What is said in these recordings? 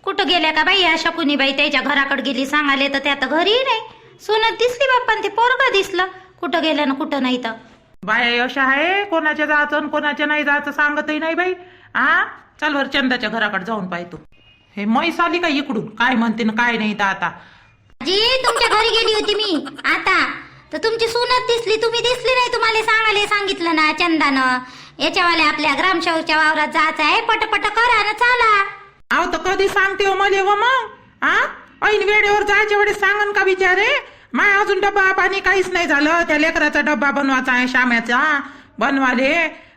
कुठं गेल्या का बाई अशा कुणी बाई त्याच्या घराकडे गेली सांगाले तर त्या तर घरी नाही. सोनत दिसली बाप्पा ते पोरग दिसलं. कुठं गेलं ना कुठं नाही तर बाय अशा आहे कोणाच्या जायचं आणि कोणाच्या नाही जायचं सांगतही नाही बाई. चल वर चंदाच्या घराकडे जाऊन पाहतो. हे म्हैस आली का इकडून काय म्हणते ना काय नाही तर आता. जी तुमच्या घरी गेली होती मी आता तर तुमची सूनच दिसली. तुम्ही दिसली नाही. तुम्हाला सांगितलं ना चंदानं याच्यावाल्या आपल्या ग्रामसेवकच्या वावरात जायचं आहे. पटपट करा ना चाला. अहो तर कधी सांगते हो मले व मग ऐन वेळेवर जायच्या वेळेस सांगन का बिचारे. माय अजून डब्बा पाणी काहीच नाही झालं. त्या लेकराचा डब्बा बनवायचा आहे श्याम्याचा बनवाले.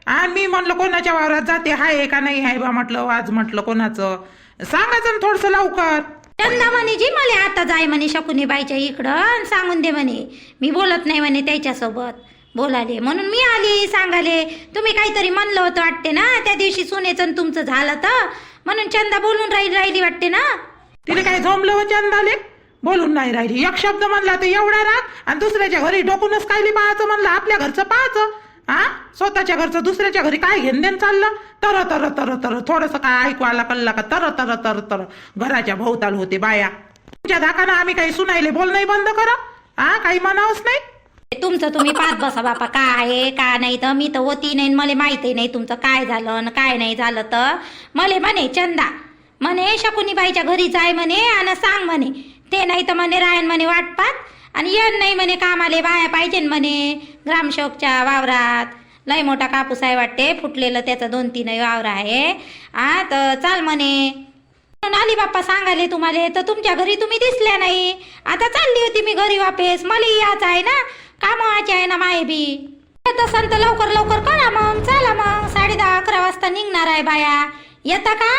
आणि मी म्हणलं कोणाच्या वावरात जाते हाय का नाही हाय बा म्हटलं. आज म्हटलं कोणाचं सांगायचं ना थोडस लवकर. चंदा म्हणे जी मला आता जाय म्हणे शकुनी बाईच्या इकडं सांगून दे म्हणे. मी बोलत नाही म्हणे त्याच्यासोबत बोलाले म्हणून मी आली सांगाले. तुम्ही काहीतरी म्हणलं होतं वाटते ना त्या दिवशी सुनेचं तुमचं झालं तर म्हणून चंदा बोलून राहिली वाटते ना. तिने काय झोंबलं व चंदाले बोलून नाही राहिली. एक शब्द म्हणला तर एवढा राग आणि दुसऱ्याच्या घरी डोकूनच कायली पाहायचं म्हणलं. आपल्या घरचं पाहायचं. स्वतःच्या घरचं दुसऱ्याच्या घरी काय घेण देण चाललं. तर तर तर तर थोडस काय ऐकू आला कल्ला का तर तर तर तर घराच्या भोवताल होते बाया. तुमच्या धाकानं आम्ही काही सुनायले बोल नाही बंद करा. काही म्हणावंच नाही. तुमचं तुम्ही पाहत बसा बापा काय आहे का नाही तर मी तर होती नाही मला माहिती नाही तुमचं काय झालं न काय नाही झालं. तर मला म्हणे चंदा म्हणे शकुनी बाईच्या घरी जाय म्हणे आणि सांग म्हणे. ते नाही तर म्हणे रायन म्हणे वाटपात आणि येण नाही म्हणे कामाले बाया पाहिजे म्हणे ग्रामसेवकच्या वावरात. लय मोठा कापूस आहे वाटते फुटलेलं त्याचं 2-3 वावर आहे. तर चाल म्हणे आली बाप्पा सांगाले तुम्हाला. तर तुमच्या घरी तुम्ही दिसल्या नाही. आता चालली होती मी घरी वापस. मला यायचं आहे ना कामाचे आहे ना माय बी. तसं तर लवकर करा मग. चला मग 10:30-11 वाजता निघणार आहे बाया. येता का?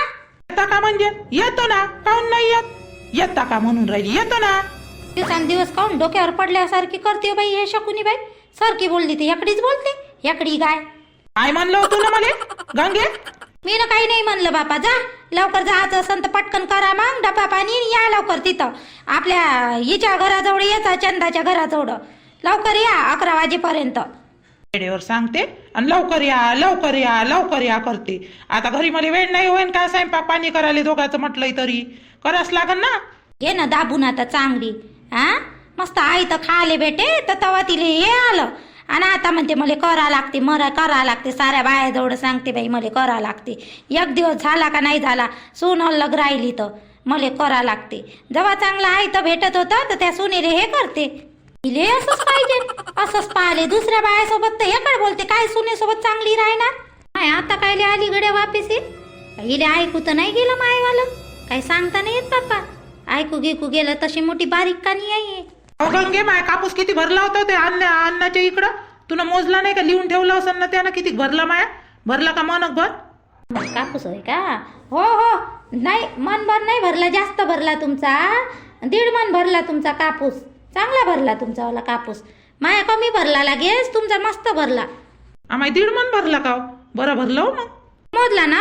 येता का म्हणजे येतो ना. काऊन नाही येत. येता का म्हणून राहिली येतो ना. दिवस काऊन डोक्यावर पडल्यासारखी करते बाई हे शकुनी बाई. सारखी बोलली ती एकडीच बोलते. एकडी काय म्हणलं होतं ना मला गंगे. मी ना काही नाही म्हणलं बापा. जा लवकर जायचं असं तर पटकन करा मग डबा पाणी या लवकर. तिथं आपल्या हिच्या घराजवळ यायचं चंदाच्या घराजवळ लवकर या 11 वाजेपर्यंत. वेळेवर सांगते आणि लवकर या करते. आता घरी मला वेळ नाही होईन का स्वयंपाक पाणी करायला दोघांचं म्हटलंय तरी करावंच लागन ना. घे ना दाबून आता चांगली. मस्त आई तर खाले बेटे तर तवा तिले हे आलं आणि आता म्हणते मला करा लागते. साऱ्या बायाजवळ सांगते बाई मला करा लागते. एक दिवस झाला का नाही झाला सून लग राहिली तर मला करा लागते. जेव्हा चांगला आई तर भेटत होतं तर त्या सुनेले हे करते. इले असंच पाहिजे असंच पाहिले. दुसऱ्या बायासोबत तर हेकडे बोलते काय सुनेसोबत चांगली राहणार. काय आता कायले आली गड्या वापिस इले ऐकू तर नाही गेलं मायवालं. काही सांगता नाही येत बाप्पा. ऐकू गिकू गेलं तशी मोठी बारीक कानी आहे. गंगे माय कापूस किती भरला होता ते अन्नाच्या इकडं. तुला मोजला नाही का लिहून ठेवलं असं ना त्यानं किती भरला माया. भरला का मनक भर कापूस होय का? हो नाही मनभर नाही भरला. जास्त भरला तुमचा. 1.5 मन भरला तुमचा कापूस. चांगला भरला तुमचा वाला कापूस. माया कमी भरला लागेल तुमचा मस्त भरला. आम्ही 1.5 मन भरला का. बरं भरलं हो मग.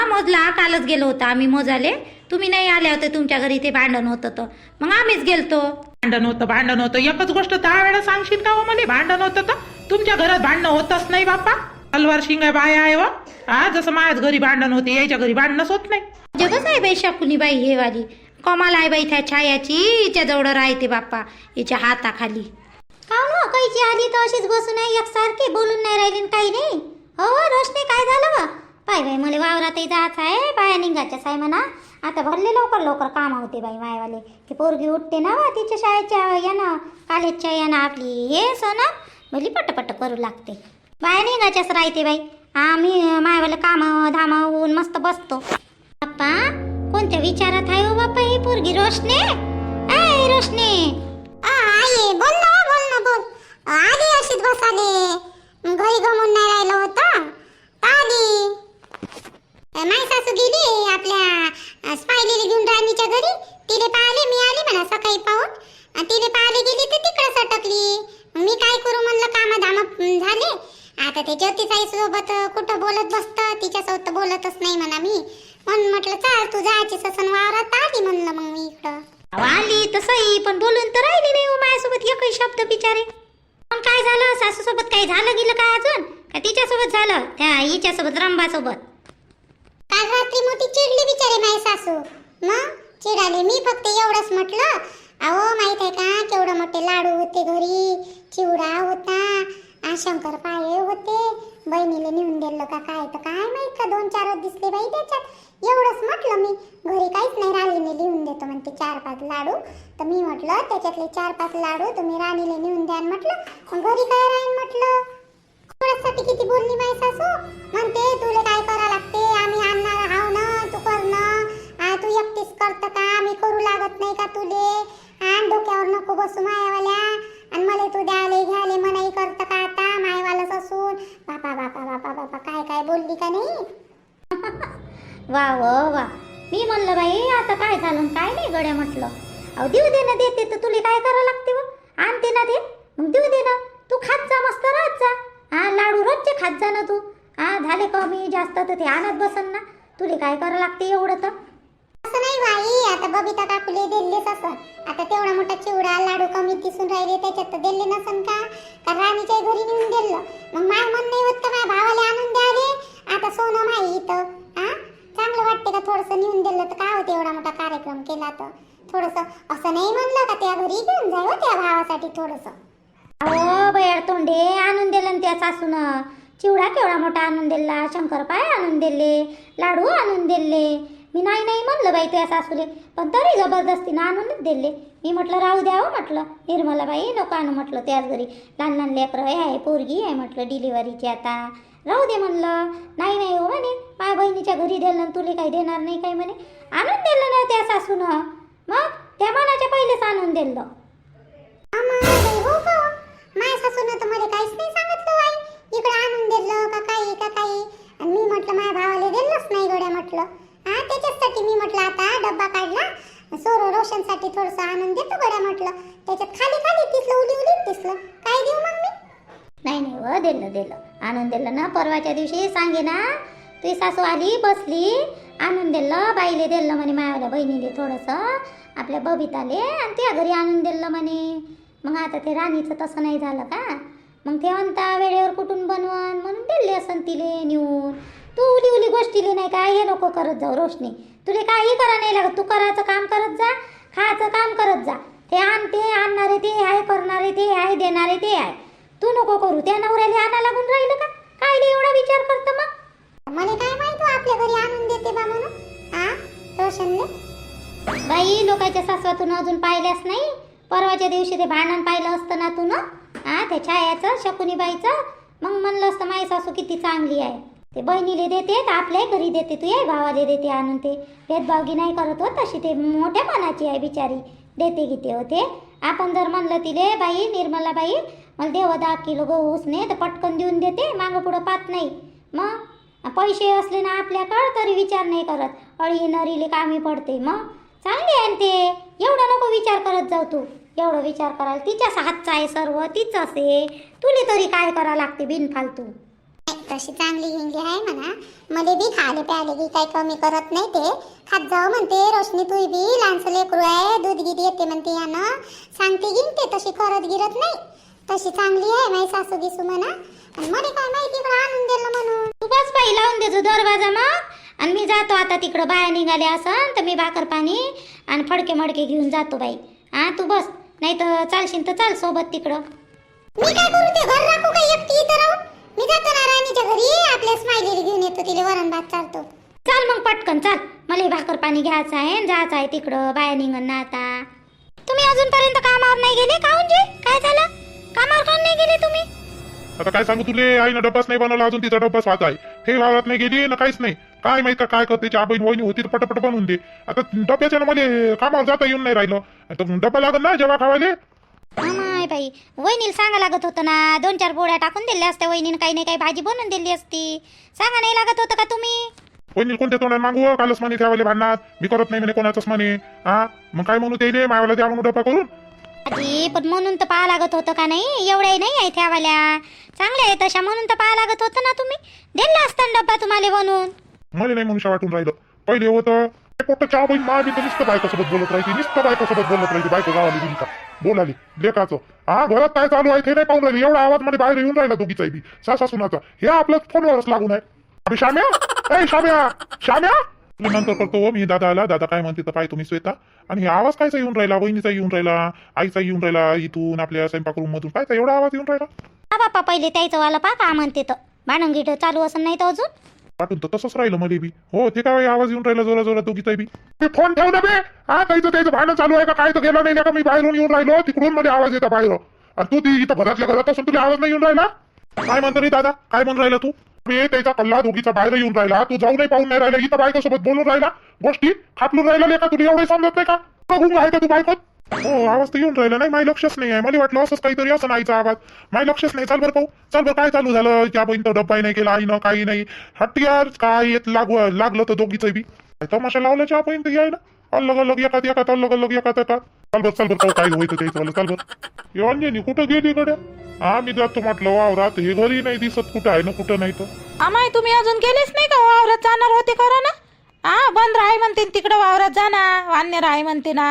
मोजला कालच गेलो होता आम्ही मोजाले. तुम्ही नाही आले होते तुमच्या घरी ते भांडण होतं तर मग आम्हीच गेलतो. भांडण होतं एकच गोष्ट 10 वेळा सांगशील का हो मला. भांडण होतं तर तुमच्या घरात भांडणं होतच नाही बाप्पा. तलवार शिंगा बाया आहे व. जसं माझ्याच घरी भांडण होते याच्या घरी भांडणच होत नाही. जगच आहे बाई शकुनी बाई हे वाली. कमाल आहे बाई त्या छायाची. हिच्या जवळ राहते बाप्पा हिच्या हाताखाली. कायची आली तर अशीच बसून आहे एकसारखी बोलून नाही राहिली काही नाही. हो रोशनी काय झालं वा पाय बाई मला वावरातही जायचं आहे. बाया निघायच्याच आहे म्हणा. आता भरले लवकर काम होते बाई मायवाले. की पोरगी उठते ना वा तिच्या शाळेच्या यानं कॉलेजच्या यानं आपली हे सोना भली पटपट करू लागते. बाया निघायच्याच राहते बाई. आम्ही मायवाले काम धाम होऊन मस्त बसतो. बाप्पा कोणत्या विचारात आहे हो बाप्पा ही पोरगी रोशनी. रोशनी आई बोल ना आली अशीच बसाले. घरी गमून नाही राहिलं होतं आली. माय सासू गेली आपल्या स्पायलीला घेऊन राणीच्या घरी. तिले पाहिले मी आली म्हणा सकाळी पाहून. तिले पाहिले गेली तर तिकडे सटकली. मी काय करू म्हणलं कामधाम झाले. आता ते ज्योतिताई सोबत कुठं बोलत बसतं. तिच्यासोबत बोलतच नाही म्हणा मी. म्हणून म्हटलं चल तू जायची ससन वावरात आली म्हणलं मग मी इकडं. आली तसंही पण बोलून तर राहिली नाही माझ्यासोबत एकही शब्द बिचारे. पण काय झालं सासू सोबत काही झालं गेलं काय अजून का तिच्यासोबत झालं त्या हिच्यासोबत रंभासोबत. काल रात्री मोठी चिडली बिचारे माझी सासू. मग चिडाले. मी फक्त एवढंच म्हटलं, अहो माहित आहे का केवढे मोठे लाडू होते घरी, चिवडा होता, शंकरपाळे होते, बहिणीला नेऊन दिलं का काय तर काय माहित का 2-4 दिसले बाई त्याच्यात. एवढंच म्हटलं मी, घरी काहीच नाही, राणीने लिहून देतो म्हणते 4-5 लाडू. तर मी म्हटलं त्याच्यातले 4-5 लाडू तुम्ही राणीला नेऊन द्या म्हटलं. मग घरी काय राहीन म्हटलं. थोड्यासाठी किती बोलली माई सासू, म्हणते तुला काय करा लागते, आम्ही आणणार हाव ना, तू कर ना, तू एकटीच करत का, आम्ही करू लागत नाही का तुले, डोक्यावर नको बसू मायावाल्या, आणि मला तू द्याले घ्याले मनाई करत का आता मायवालाच असून. बापा बापा बापा बापा काय काय बोलली का नाही. वा वा, मी म्हणलं बाई आता काय झालं काय नाही गड्या म्हटलं. अहो देऊ दे ना, देते तर तुला काय करावं लागते व, आणते ना ते, मग देऊ दे ना, तू खात जा मस्त राहत जा. लाडू रोजचे खात जा ना तू. झाले कमी जास्त तर ते आणत बसन ना, तुला काय करावं लागते एवढं तर. असं नाही बाई, आता बबिता काकुले दिलेच असं, आता तेवढा मोठा चिवडा लाडू कमी दिसून राहिले त्याच्यात तर दिले नसन का, का राणीच्या घरी नेऊन दिलं. मग माय मन नाही होत का माझ्या भावाला आणून द्या रे, आता सोनं माई इथं. चांगलं वाटते का थोडंसं नेऊन दिलं तर काय होते, एवढा मोठा कार्यक्रम केला तर थोडंसं असं नाही म्हणलं का त्या घरी घेऊन जाय त्या भावासाठी थोडंसं. अहो बयाड तोंडे, आणून दिलं ना त्या सासूनं, चिवडा केवढा मोठा आणून दिला, शंकरपाळे आणून दिले, लाडू आणून दिले. मी नाही नाही म्हणलं बाई त्या सासूले, पण तरी जबरदस्तीनं आणूनच दिले. मी म्हटलं राहू द्यावं म्हटलं, निर्मलाबाई नको आणू म्हटलं, त्याच घरी लहान लहान लेकरं आहे, पोरगी आहे म्हटलं डिलिव्हरीची, आता राहू दे म्हणलं. नाही नाही हो म्हणे, माझ्या बहिणीच्या घरी दिलं तुला काही देणार नाही काय म्हणे. आणून दिलं ना त्या सासूनं, मग त्या मनाच्या पहिलेच आणून दिलं. हो का माझ्या सासून तर मला काहीच नाही सांगितलं बाई, इकडे आणून दिलं का काही. आणि मी म्हटलं माझ्या भावाला दिलंच नाही गड्या म्हटलं. त्याच्यासाठी मी म्हटलं आता डब्बा काढला, सोरो रोशनसाठी थोडंसं आणून देतो गड्या म्हटलं. त्याच्यात खाली दिसलं, उली दिसलं, काय देऊ मग मी. नाही नाही व, दिलं आणून दिलं ना. परवाच्या दिवशी सांगे ना, तुझी सासू आली बसली, आणून दिलं बाईले दिलं म्हणे, मायावाल्या बहिणीले थोडंसं, आपल्या बबिताले, आणि त्या घरी आणून दिलं म्हणे. मग आता ते राणीचं तसं नाही झालं का, मग ते म्हणता वेळेवर कुठून बनवून म्हणून दिले असं तिले नेऊन. तू उली गोष्टीले नाही काय हे नको करत जाऊ रोशनी, तुला काही करा नाही लागत, तू करायचं काम करत जा, खायचं काम करत जा. ते आणणारे ते आहे, करणारे ते आहे, देणारे ते आहे, तू नको करू. त्या नवऱ्याला आणा लागून राहिलं का, काय एवढा विचार करतं मग. मला काय माहिती आपल्या घरी आणून देते बा म्हणून रोशनले. बाई लोकांच्या सासवातून अजून पाहिल्यास नाही. परवाच्या दिवशी ते भांडण पाहिलं असतं ना तू ना, त्या छायाचं शकुनीबाईचं, मग म्हणलं असतं माझी सासू किती चांगली आहे. ते बहिणीले देते तर आपल्या घरी देते, तू ये भावाले देते आणून, ते भेदभावगी नाही करत होत तशी, ते मोठ्या मनाची आहे बिचारी, देते गीते होते. आपण जर म्हणलं तिले बाई निर्मलाबाई मला देव 10 किलो गहू उसने तर पटकन देऊन देते, मागं पुढं पाहत नाही. मग पैसे असले ना आपल्याकडं तरी विचार नाही करत, अळी नरीले कामी पडते. मग चांगली आहे ते, एवढा नको विचार करत जाऊ तू. एवढं विचार करायला तिच्याच हातचं आहे सर्व, तीच असे, तुला तरी काय करा लागते बिनफालतू. तशी चांगली हिंगली आहे म्हणा, मला बी खाले प्याले की काही कमी करत नाही, ते खात जाऊ म्हणते. रोशनी तू बी लहानसं लेकरू आहे, दूध गीत येते म्हणते यानं, सांगते गिनते, तशी करत गिरत नाही, तशी चांगली आहे माझी सासू गिसू म्हणा. आणि मला काय माहिती इकडं आणून दिलं म्हणून. तू बस बाई लावून देजो दरवाजा मग, आणि मी जातो आता तिकडं, बाया निघाले असन तर मी भाकर पाणी आणि फडके मडके घेऊन जातो बाई. तू बस, नाही तर चालशील तर चाल सोबत तिकडं. मी काय करू, ते घर राखू का एकटी इथं राहून. मी जातो ना राणीच्या घरी, आपल्या स्माइलीला घेऊन येतो, तिला वरण भात चालतो. चाल मग पटकन चाल, मला भाकर पाणी घ्यायचं आहे, जायचं आहे तिकडं, बाया निघन ना आता. तुम्ही अजूनपर्यंत कामावर नाही गेले काहून जे, काय झालं, कामावर काहून नाही गेले तुम्ही. आता काय सांगू तुले, आईनं डब्बाच नाही बनवला अजून, तिचा डब्बा स्वाद आहे, हे वावरात नाही गेली ना काहीच नाही. काय माहित काय करते, चहा बहीण वहिनी होती तर पटपट बनवून दे. आता डब्याच्या मला कामावर जाता येऊन नाही राहिलं, आता डब्बा लागत ना जेव्हा खावायला. माय बाई, वहिनीला सांगा लागत होतं ना, 2-4 पोळ्या टाकून दिल्या असत्या वहिनीनं, काही नाही काही भाजी बनवून दिली असती, सांगा नाही लागत होतं का तुम्ही. वहिनी कोणत्या तोंडात मागू, कालच म्हणे ठेवायला भांडणार, मी करत नाही म्हणे कोणाचंच म्हणे. मग काय म्हणू ते मायावाला द्या म्हणून डब्बा करून. आजी पण म्हणून तर पाहा लागत होतं का नाही, एवढ्याही नाही आहे त्यावाल्या, चांगल्या आहे तशा, म्हणून तर पाहा लागत होतं ना, तुम्ही दिला असता डब्बा तुम्हाला बनवून. मला नाही मनुष्य वाटून राहिलं, पहिले होतं पोट चहा बहीण माझी तर नुसतं बायकोसोबत बोलत राहायची, नुसतं बायकोसोबत बोलत राहायची, बायको गावाली गेली का बोलाली लेकाचं. घरात काय चालू आहे ते नाही पाहून राहिली, एवढा आवाज मध्ये बाहेर येऊन राहिला दोघीचाही बी, सासा सुनाचा, हे आपल्या फोनवरच लागून आहे. अभि श्याम्या, ए श्याम्या, श्याम्या, तुला नंतर करतो हो मी दादाला. दादा काय म्हणते तर काय तुम्ही श्वेता. आणि आवाज कायचा येऊन राहिला, वहिनीचा येऊन राहिला, आईचा येऊन राहिला, इथून आपल्या स्वयंपाक रूम मधून कायचा एवढा आवाज येऊन राहिला. हा बाप्पा पहिले त्याचं वाला पा का म्हणते तर भांडण गिट चालू असं नाही तर अजून. वाटून तर तसंच राहिलं मला बी. हो ते काय आवाज येऊन राहिला जोरा जोरात दोघीचा बी. ते फोन ठेव ना बे. हा त्याचं भांडण चालू आहे का काय तर गेलं नाही का. मी बाहेरून येऊन राहिलो तिकडून मध्ये आवाज येता बाहेर. आणि तू ती इथं घरातल्या घरात असून तुला आवाज नाही येऊन राहिला. काय म्हणतो रे दादा, काय म्हणून राहिला तू. बे त्याचा कल्ला दोघीचा बाहेर येऊन राहिला. तू जाऊ नाही पाहून नाही राहिला. इथं बायकोसोबत बोलून राहिला गोष्टी खापलून राहिला का. तुला एवढे समजत नाही का. गुंग आहे का तू बायकोत. हो आवाज तर येऊन राहिला नाही. माझं लक्षच नाही आहे. मला वाटलं असंच काहीतरी असं नाहीचा आवाज. माझं लक्षच नाही. चाल बरं पाहू. चाल बरं काय चालू झालं. त्या बहीण तर डब्बाही नाही केला आईनं काही नाही. हट्टियार काय येत लागलं तर दोघीचं बी तमाशा लावला चहा बहीण तर यायला अलग अलग एकात अलग अलग एकात. चाल बरं पाहू काय होईल त्याचं. चाल बरं. अंजनी कुठं गेली कडे. हा मी जातो म्हटलं वावरात. हे घरी नाही दिसत कुठं आहे ना कुठं नाही तर. आमाय तुम्ही अजून गेलेच नाही का वावरात जाणार होते खरं ना. हा बंद राही म्हणते तिकडं वावरात जाणार वान्य राही म्हणते ना.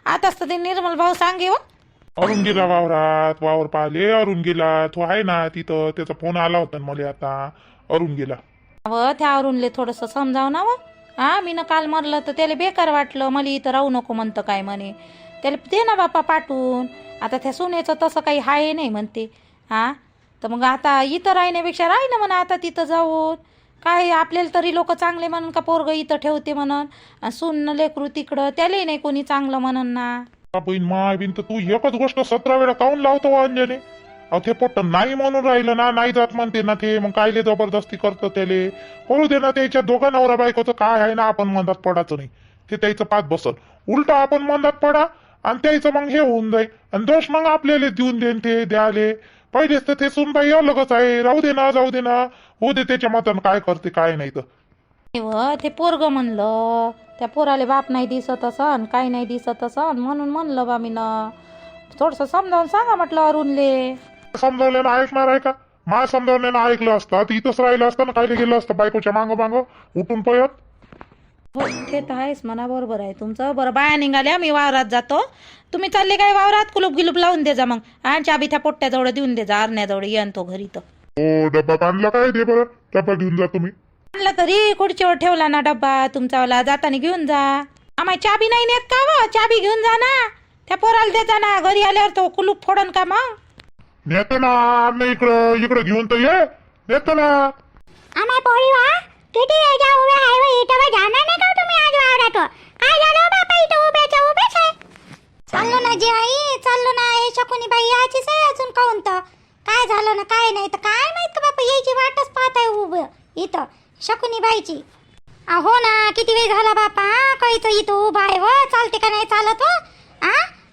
आताच तर ते निर्मल भाऊ सांगे हो. अरुण गेला वावरात. वावर पाहिले अरुण गेला. तो आहे ना तिथं. त्याचा फोन आला होता ना मला आता. अरुण गेला. व त्या अरुणले थोडंसं समजाव ना व. हा मी ना काल मरलं तर त्याला बेकार वाटलं. मला इथं राहू नको म्हणतं काय म्हणे. त्याला दे ना बाप्पा पाठवून. आता त्या सुनेचं तसं काही हाय नाही म्हणते. हा तर मग आता इथं राहण्यापेक्षा राही ना म्हणा आता तिथं जाऊन. काय आपल्याला तरी लोक चांगले म्हणून का पोरग इथं ठेवते म्हणून. सून लेकरू तिकडं त्यालाही नाही कोणी चांगलं म्हणून ना. बहीण माय बिन तर तू एकच गोष्ट 17 वेळा काऊन लावतो अंजने. अहो ते पोट्ट नाही म्हणून राहिलं ना. नाही जात म्हणते ना ते. मग कायले जबरदस्ती करतं त्याले. करू दे ना. त्याच्या दोघा नवरा बायकोचं काय आहे ना. आपण मंदात पडायचं नाही. ते त्याचं पाच बसल. उलट आपण मंदात पडा आणि त्याचं मग हे होऊन जाईल. आणि दोष मग आपल्याला देऊन देईन ते द्याले. पहिलेच तर ते सुनबाई अलगच आहे. राहू दे ना जाऊ दे ना. होऊ दे त्याच्या मतानं काय करते काय नाही तर. ते पोरग म्हणलं त्या पोराले बाप नाही दिसत असन काही नाही दिसत असन म्हणून म्हणलं बा मी ना थोडंसं समजावून सांगा म्हटलं अरुणले. समजावल्यानं ऐकणार आहे का. माझ्या समजावल्यानं ऐकलं असतं तर इथंच राहिलं असतं ना. कायले गेलं असतं बायकोच्या मागं उठून पळत. हो ते तर आहेच म्हणा. बरोबर आहे तुमचं. बरं बाया निघाल्या मी वावरात जातो. तुम्ही चालले काय वावरात. कुलूप गिलूप लावून दे जा मग. आणि चाबी त्या पोट्ट्याजवळ देऊन दे जा. अरण्याजवळ येन तो घरी तर. हो डब्बा आणला काय दे बरं. डब्बा घेऊन जा तुम्ही. आणला तरी खुर्चीवर ठेवला ना डब्बा तुमचावाला. जाताना घेऊन जा. आम्हाला चाबी नाही नेत का व. चाबी घेऊन जा ना. त्या पोराला देता ना. घरी आल्यावर तो कुलूप फोडन का मग. नेतो ना. इकडं घेऊन तर ये. नेतो ना. आम्हा पोरी वा किती वेळच्या उभ्या आहे व इथं जाणार नाही का तुम्ही आज वावरात. काय झालं बापा इथं उभेच आहे. चाललो ना जी आई चाललो ना. हे शकुनी बाई याचीच आहे अजून काऊन तर. काय झालं ना काय नाही तर काय माहित का बापा. यायची वाटच पाहत आहे उभं इथं शकुनी बाईची. हो ना किती वेळ झाला बापा. काहीच इथं उभा आहे व. चालते का नाही चालत व.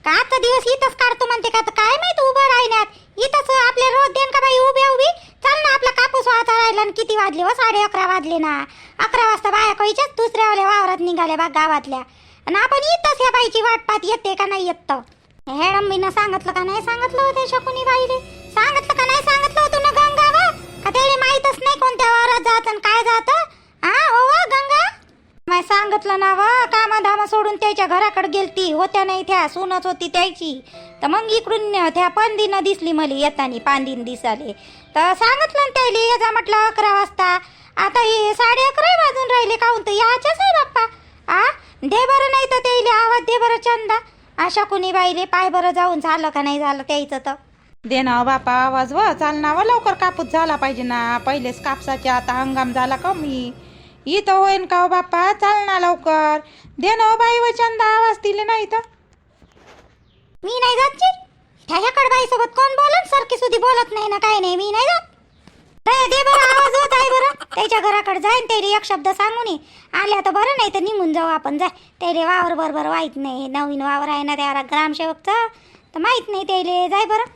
का आता दिवस इथंच काढतो म्हणते का. तर काय माहित उभं राहण्यात. इथंच आपल्या रोज देन का बाई उभी. चाल ना आपला कापूस वाहता राहिला. किती वाजले व 11:30 वाजले ना. 11 वाजता बाया काहीच्याच दुसऱ्यावाल्या वावरात निघाल्या बा गावातल्या. आणि आपण इथंच या बाईची वाट पाहत येते का नाही येत. हेडंबीनं सांगितलं का नाही सांगितलं होतं शकुनी बाईले. सांगितलं का नाही सांगितलं होतं ना गंगा व. का त्याला माहीतच नाही कोणत्या वावरात जात आणि काय जात. हो गंगा माय सांगितलं ना व. कामाधामा सोडून त्याच्या घराकडे गेलती. होत्या नाही त्या सूनच होती त्याची. तर मग इकडून त्या पांदीनं दिसली मला येतानी. पांदीन दिसाले तर सांगितलं ना त्याला ये जा म्हटलं 11 वाजता. आता हे 11:30 वाजून राहिले काहून तर याच्याच आहे बाप्पा. दे बरं नाही तर त्याला आवाज दे बरं चंदा. अशा कुणी बाईले पाय बरं जाऊन झालं का नाही झालं त्याचं तर. दे ना बापा आवाज व. चाल ना व लवकर कापूस झाला पाहिजे ना. पहिलेच कापसाचे आता हंगाम झाला कमी. इथं होईन का हो बाप्पा. चाल ना लवकर. दे ना बाई व चंदा आवाज दिले नाही तर. मी नाही जात. ह्याकडे बाईसोबत कोण बोलत. सारखी सुधी बोलत नाही ना काय नाही. मी नाही जात. दे बरं आवाज होत आहे बरं. त्याच्या घराकडे जाईन त्याला एक शब्द सांगून ये. आल्या तर बरं नाही तर निघून जाऊ आपण. जाय त्याला वावर बरोबर माहीत नाही. नवीन वावर आहे ना त्या ग्रामसेवकचा तर माहीत नाही त्याला. जाय बरं.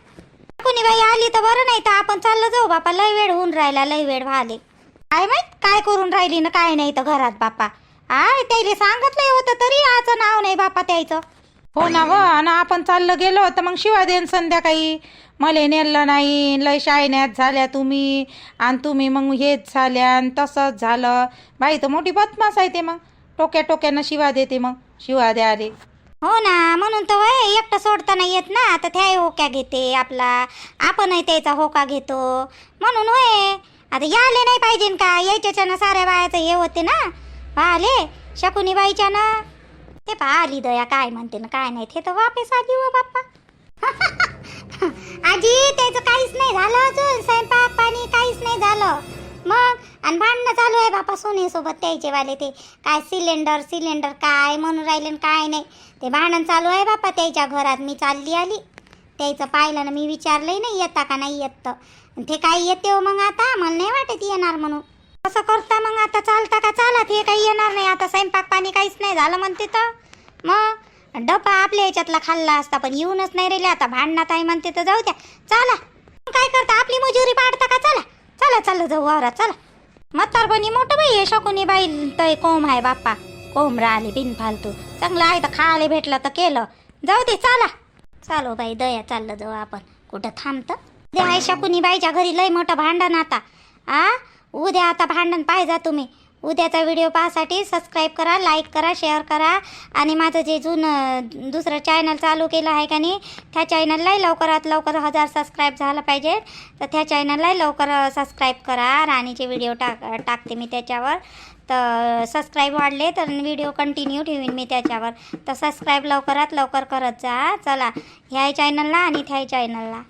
कोणी बाई आली तर बरं नाही तर आपण चाललं जाऊ बापा. लय वेळ होऊन राहिला. लय वेळ व्हाले. काय माहित काय करून राहिली ना काय नाही तर घरात बापा. त्याला सांगितलंय होतं तरी आचं नाव नाही बापा त्याचं. हो ना व. आणि आपण चाललं गेलो तर मग शिवा देन संध्याकाळी. मले नेलं नाही. लय शायन्यात झाल्या तुम्ही. आणि तुम्ही मग हेच झाल्या आणि तसंच झालं. बाई तर मोठी बदमाश आहे ते. मग टोक्यानं शिवा देते. मग शिवा द्या आले. हो ना म्हणून तर वय एकटं सोडता नाही येत ना. तर त्या होक्या घेते आपला. आपणही त्याचा होका घेतो म्हणून होय. आता याले नाही पाहिजे का. यायच्यानं साऱ्या बायाचं हे होते ना. आले शकुनी बाईच्या ना ते पहा आली दया काय म्हणते ना काय नाही ते तर वापस आली व बाप्पा. आजी त्याचं काहीच नाही झालं अजून स्वयंपाक पाणी काहीच नाही झालं मग आणि भांडणं चालू आहे बापा सोनीसोबत त्याचे वाले ते काय सिलेंडर काय म्हणून राहिले न काय नाही ते भांडण चालू आहे बापा त्याच्या घरात. मी चालली आली त्याचं पाहिलं ना मी विचारलंही नाही येता का नाही येत तर ते काय येते हो मग आता मला नाही वाटत येणार म्हणून. कसं करता मग आता चालता का चाला ते काही येणार नाही आता स्वयंपाक पाणी काहीच नाही झालं म्हणते तर मग डब्बा आपल्या ह्याच्यातला खाल्ला असता पण येऊनच नाही राहिले आता भांडणात आहे म्हणते तर जाऊ द्या चला. काय करता आपली मजुरी पाडता का चला चला चाललं जाऊ वावरात चला. म्हातारपणी मोठं बाई आहे शकुनी बाई तय कोंब आहे बाप्पा कोंब राहिले बिनफालतू चांगलं आहे तर खायला भेटलं तर केलं जाऊ दे चला. चालो बाई दया चाललं जाऊ आपण कुठं थांबतं उद्या आहे शकुनी बाईच्या घरी लय मोठं भांडण आता उद्या आता भांडण पाहिजे तुम्ही. उद्याचा व्हिडिओ पाहण्यासाठी सबस्क्राईब करा लाईक करा शेअर करा आणि माझं जे जुनं दुसरं चॅनल चालू केलं आहे का नाही त्या चॅनललाही लवकरात लवकर 1000 सबस्क्राईब झालं पाहिजे तर त्या चॅनललाही लवकर सबस्क्राईब करा. राणीचे व्हिडिओ टाकते मी त्याच्यावर तर सबस्क्राईब वाढले तर व्हिडिओ कंटिन्यू ठेवीन मी त्याच्यावर तर सबस्क्राईब लवकरात लवकर करत जा. चला ह्या चॅनलला आणि त्या चॅनलला